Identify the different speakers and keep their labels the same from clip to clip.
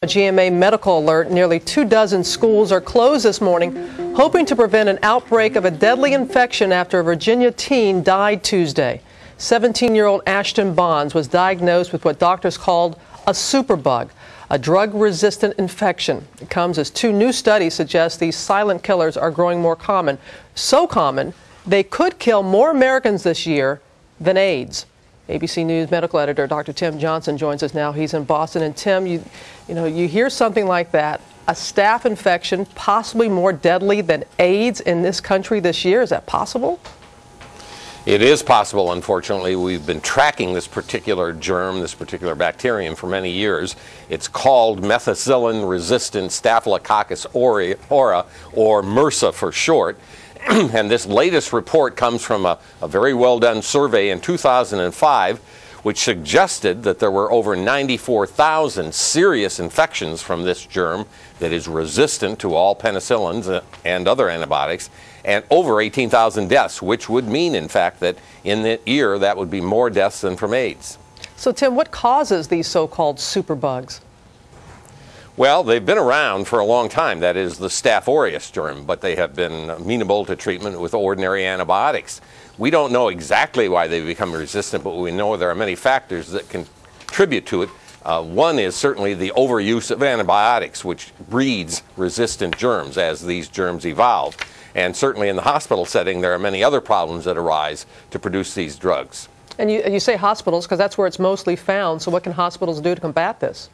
Speaker 1: A GMA medical alert. Nearly 24 schools are closed this morning, hoping to prevent an outbreak of a deadly infection after a Virginia teen died Tuesday. 17-year-old Ashton Bonds was diagnosed with what doctors called a superbug, a drug-resistant infection. It comes as two new studies suggest these silent killers are growing more common. So common, they could kill more Americans this year than AIDS. ABC News medical editor Dr. Tim Johnson joins us now. He's in Boston. And Tim, you hear something like that, a staph infection possibly more deadly than AIDS in this country this year. Is that possible?
Speaker 2: It is possible, unfortunately. We've been tracking this particular germ, this particular bacterium for many years. It's called methicillin-resistant Staphylococcus aureus, or MRSA for short. And this latest report comes from a very well-done survey in 2005, which suggested that there were over 94,000 serious infections from this germ that is resistant to all penicillins and other antibiotics, and over 18,000 deaths, which would mean, in fact, that in the year that would be more deaths than from AIDS.
Speaker 1: So, Tim, what causes these so-called superbugs?
Speaker 2: Well, they've been around for a long time. That is the Staph aureus germ, but they have been amenable to treatment with ordinary antibiotics. We don't know exactly why they become resistant, but we know there are many factors that contribute to it. One is certainly the overuse of antibiotics, which breeds resistant germs as these germs evolve. And certainly in the hospital setting, there are many other problems that arise to produce these drugs.
Speaker 1: And you say hospitals because that's where it's mostly found. So what can hospitals do to combat this?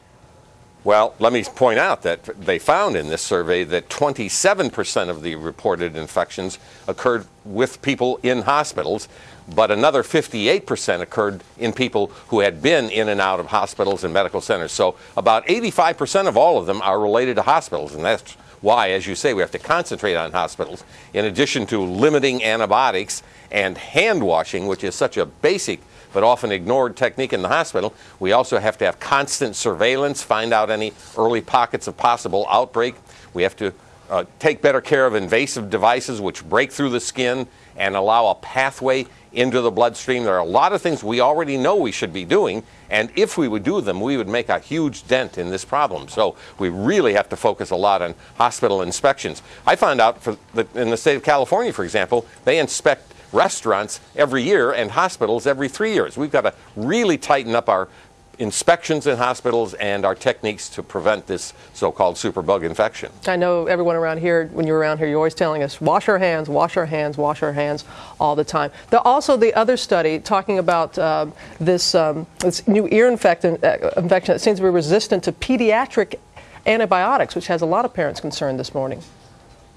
Speaker 2: Well, let me point out that they found in this survey that 27% of the reported infections occurred with people in hospitals, but another 58% occurred in people who had been in and out of hospitals and medical centers. So about 85% of all of them are related to hospitals, and that's why, as you say, we have to concentrate on hospitals. In addition to limiting antibiotics and hand washing, which is such a basic but often ignored technique in the hospital, we also have to have constant surveillance, find out any early pockets of possible outbreak. We have to take better care of invasive devices which break through the skin and allow a pathway into the bloodstream. There are a lot of things we already know we should be doing, and if we would do them, we would make a huge dent in this problem. So we really have to focus a lot on hospital inspections. I found out in the state of California, for example, they inspect restaurants every year and hospitals every 3 years. We've got to really tighten up our inspections in hospitals and our techniques to prevent this so-called superbug infection.
Speaker 1: I know everyone around here, when you're around here, you're always telling us, wash our hands, wash our hands, wash our hands all the time. Also, the other study talking about this new ear infection that seems to be resistant to pediatric antibiotics, which has a lot of parents concerned this morning.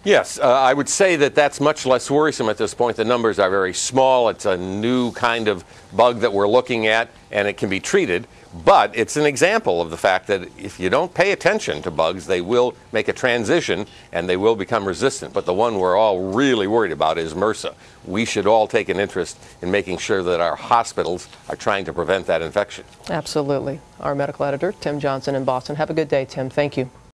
Speaker 2: Yes, I would say that that's much less worrisome at this point. The numbers are very small. It's a new kind of bug that we're looking at, and it can be treated. But it's an example of the fact that if you don't pay attention to bugs, they will make a transition and they will become resistant. But the one we're all really worried about is MRSA. We should all take an interest in making sure that our hospitals are trying to prevent that infection.
Speaker 1: Absolutely. Our medical editor, Tim Johnson in Boston. Have a good day, Tim. Thank you.